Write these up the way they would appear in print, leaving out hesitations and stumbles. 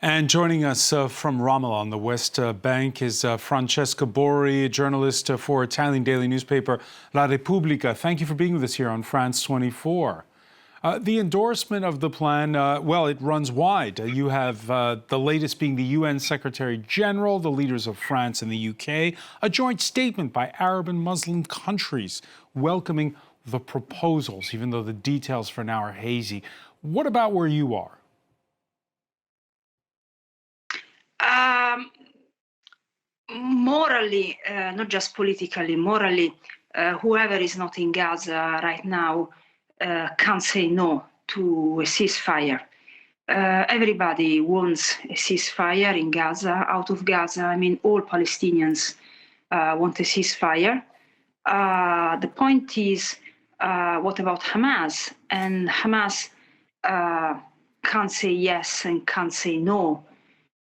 And joining us from Ramallah on the West Bank is Francesca Borri, a journalist for Italian daily newspaper La Repubblica. Thank you for being with us here on France 24. The endorsement of the plan, well, it runs wide. You have the latest being the UN Secretary General, the leaders of France and the UK, a joint statement by Arab and Muslim countries welcoming the proposals, even though the details for now are hazy. What about where you are? Morally, not just politically, morally, whoever is not in Gaza right now can't say no to a ceasefire. Everybody wants a ceasefire in Gaza, out of Gaza. I mean, all Palestinians want a ceasefire. The point is, what about Hamas? And Hamas can't say yes and can't say no.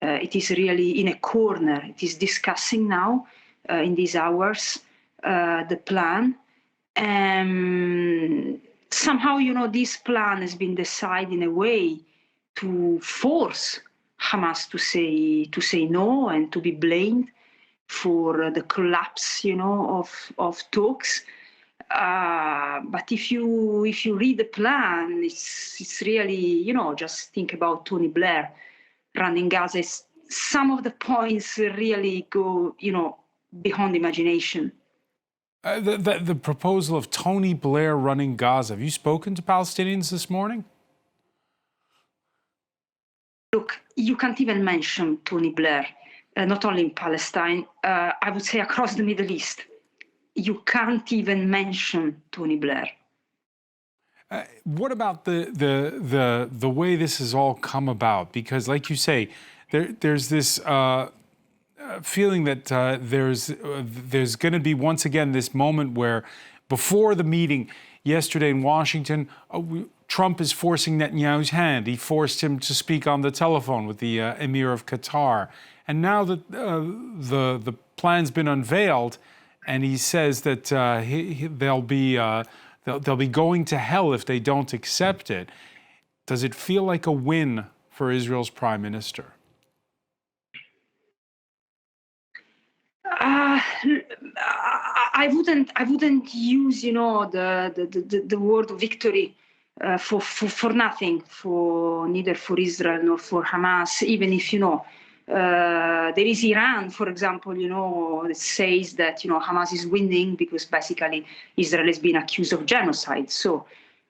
It is really in a corner. It is discussing now, in these hours, the plan. Somehow, this plan has been decided in a way to force Hamas to say no and to be blamed for the collapse, of talks. But if you read the plan, it's really, just think about Tony Blair running Gaza. Some of the points really go, beyond imagination. The proposal of Tony Blair running Gaza. Have you spoken to Palestinians this morning? Look, you can't even mention Tony Blair, not only in Palestine, I would say across the Middle East. You can't even mention Tony Blair. What about the way this has all come about? Because, like you say, there's this feeling that there's going to be once again this moment where, before the meeting yesterday in Washington, Trump is forcing Netanyahu's hand. He forced him to speak on the telephone with the Emir of Qatar, and now that the plan's been unveiled, and he says that they'll be going to hell if they don't accept it. Does it feel like a win for Israel's prime minister? I wouldn't use, the word victory for nothing, neither for Israel nor for Hamas. Even if there is Iran, for example, that says that Hamas is winning because basically Israel has been accused of genocide. So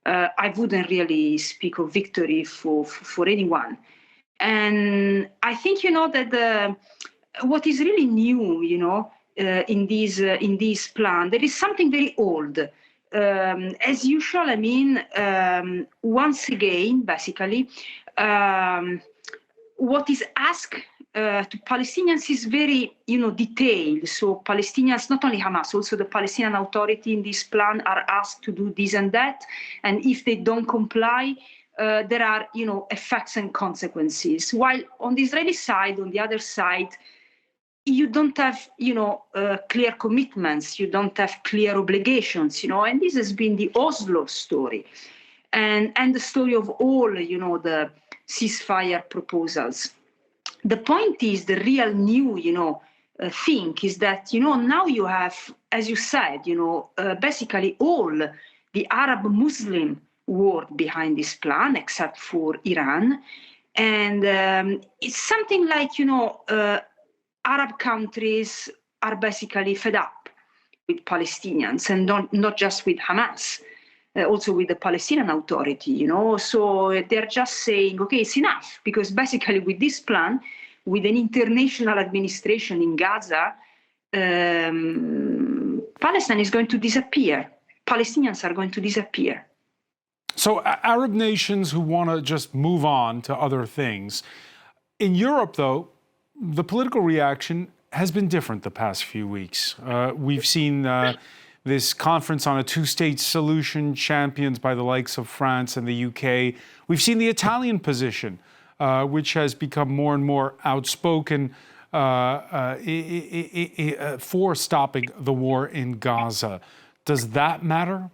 I wouldn't really speak of victory for anyone. And I think that what is really new, in this plan, there is something very old. As usual, I mean, once again, basically, what is asked to Palestinians is very, detailed. So Palestinians, not only Hamas, also the Palestinian Authority in this plan are asked to do this and that. And if they don't comply, there are, effects and consequences. While on the Israeli side, on the other side, you don't have, clear commitments. You don't have clear obligations, and this has been the Oslo story and the story of all, the ceasefire proposals. The point is, the real new, thing is that, now you have, as you said, basically all the Arab Muslim world behind this plan, except for Iran. And it's something like, Arab countries are basically fed up with Palestinians, and not just with Hamas, also with the Palestinian Authority, So they're just saying, okay, it's enough, because basically with this plan, with an international administration in Gaza, Palestine is going to disappear. Palestinians are going to disappear. So Arab nations who want to just move on to other things. In Europe, though, the political reaction has been different the past few weeks. We've seen this conference on a two-state solution championed by the likes of France and the UK. We've seen the Italian position, which has become more and more outspoken for stopping the war in Gaza. Does that matter?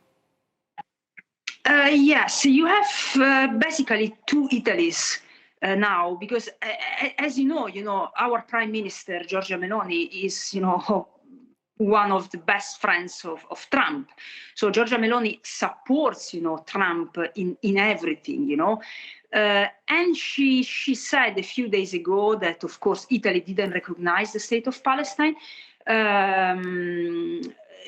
Yes, you have basically two Italies now, because as you know, our Prime Minister, Giorgia Meloni, is, one of the best friends of Trump. So Giorgia Meloni supports, Trump in everything, and she said a few days ago that, of course, Italy didn't recognize the state of Palestine.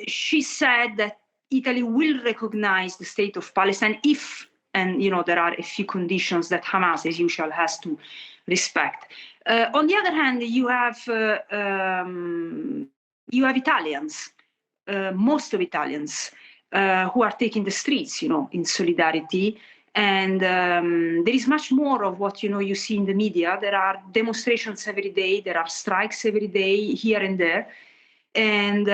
She said that Italy will recognize the state of Palestine if, and there are a few conditions that Hamas, as usual, has to respect. On the other hand, you have Italians, most of Italians, who are taking the streets, in solidarity. And there is much more of what, you see in the media. There are demonstrations every day. There are strikes every day, here and there. And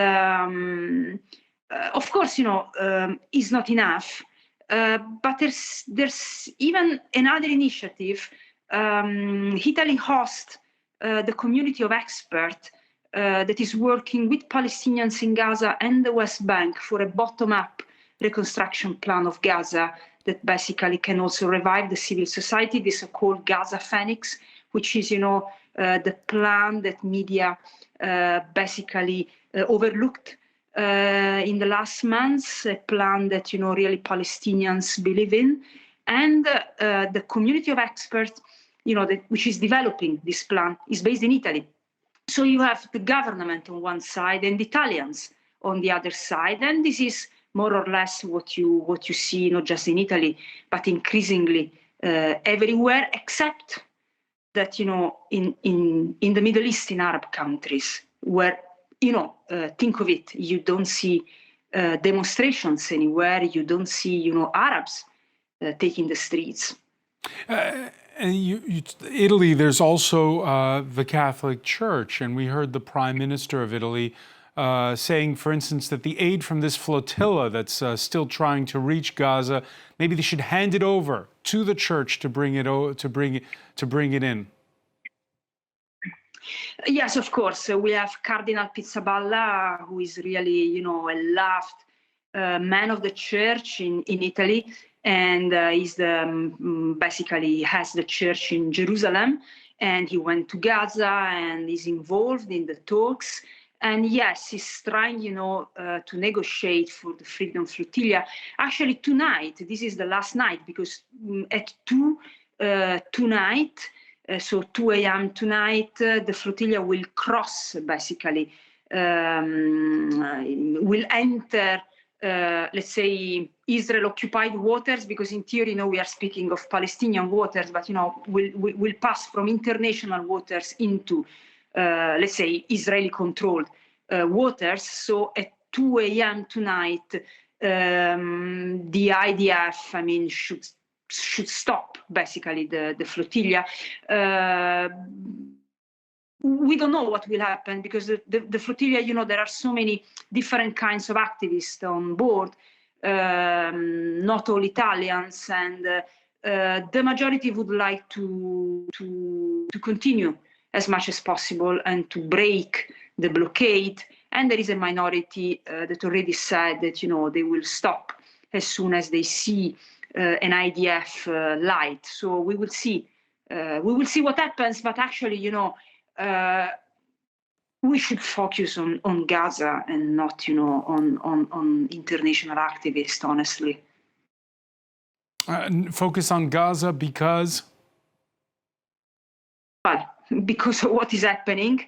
of course, is not enough. But there's even another initiative. Italy hosts the community of experts that is working with Palestinians in Gaza and the West Bank for a bottom-up reconstruction plan of Gaza that basically can also revive the civil society, the so-called Gaza Phoenix, which is, the plan that media basically overlooked in the last months, a plan that, really Palestinians believe in. And the community of experts, which is developing this plan, is based in Italy. So you have the government on one side and Italians on the other side. And this is more or less what you see, not just in Italy, but increasingly everywhere, except that, in the Middle East, in Arab countries, where, think of it, you don't see demonstrations anywhere, you don't see, Arabs taking the streets. And Italy, there's also the Catholic Church, and we heard the Prime Minister of Italy saying, for instance, that the aid from this flotilla that's still trying to reach Gaza, maybe they should hand it over to the church to bring it in. Yes, of course. We have Cardinal Pizzaballa, who is really, a loved man of the church in Italy, and is basically has the church in Jerusalem, and he went to Gaza and is involved in the talks. And yes, he's trying, to negotiate for the Freedom Flotilla. Actually, tonight, this is the last night, because at 2 tonight, so 2 a.m. tonight, the flotilla will cross, basically, will enter, let's say, Israel-occupied waters, because in theory, we are speaking of Palestinian waters, but, will pass from international waters into, let's say, Israeli-controlled waters. So at 2 a.m. tonight, the IDF, should stop, basically, the flotilla. We don't know what will happen, because the flotilla, there are so many different kinds of activists on board, not all Italians, and the majority would like to continue as much as possible and to break the blockade. And there is a minority that already said that, they will stop as soon as they see an IDF light. So we will see. We will see what happens. But actually, we should focus on Gaza and not, on international activists, honestly. Focus on Gaza because? Well, because of what is happening.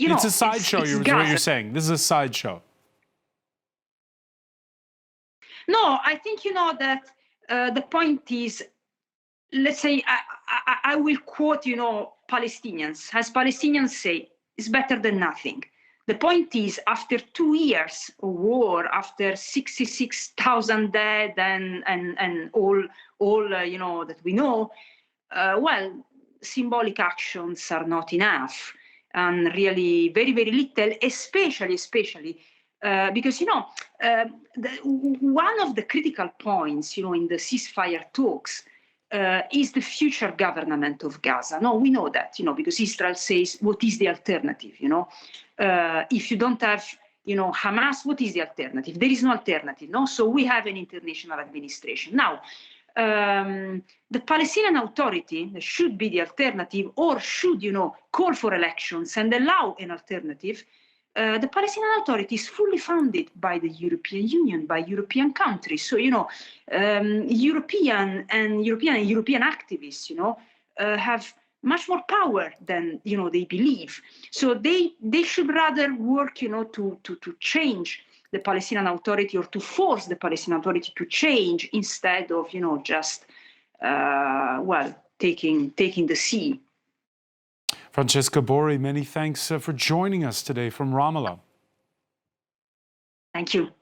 It's a sideshow, is what you're saying. This is a sideshow. No, I think, that the point is, let's say, I will quote, Palestinians. As Palestinians say, it's better than nothing. The point is, after 2 years of war, after 66,000 dead and all that we know, well, symbolic actions are not enough, and really very, very little, especially because, one of the critical points, in the ceasefire talks is the future government of Gaza. No, we know that, because Israel says, what is the alternative, if you don't have, Hamas, what is the alternative? There is no alternative, no? So we have an international administration. Now, the Palestinian Authority should be the alternative, or should, call for elections and allow an alternative. The Palestinian Authority is fully funded by the European Union, by European countries. So, European activists, have much more power than, they believe. So they should rather work, to change the Palestinian Authority, or to force the Palestinian Authority to change, instead of, just, taking the sea. Francesca Borri, many thanks for joining us today from Ramallah. Thank you.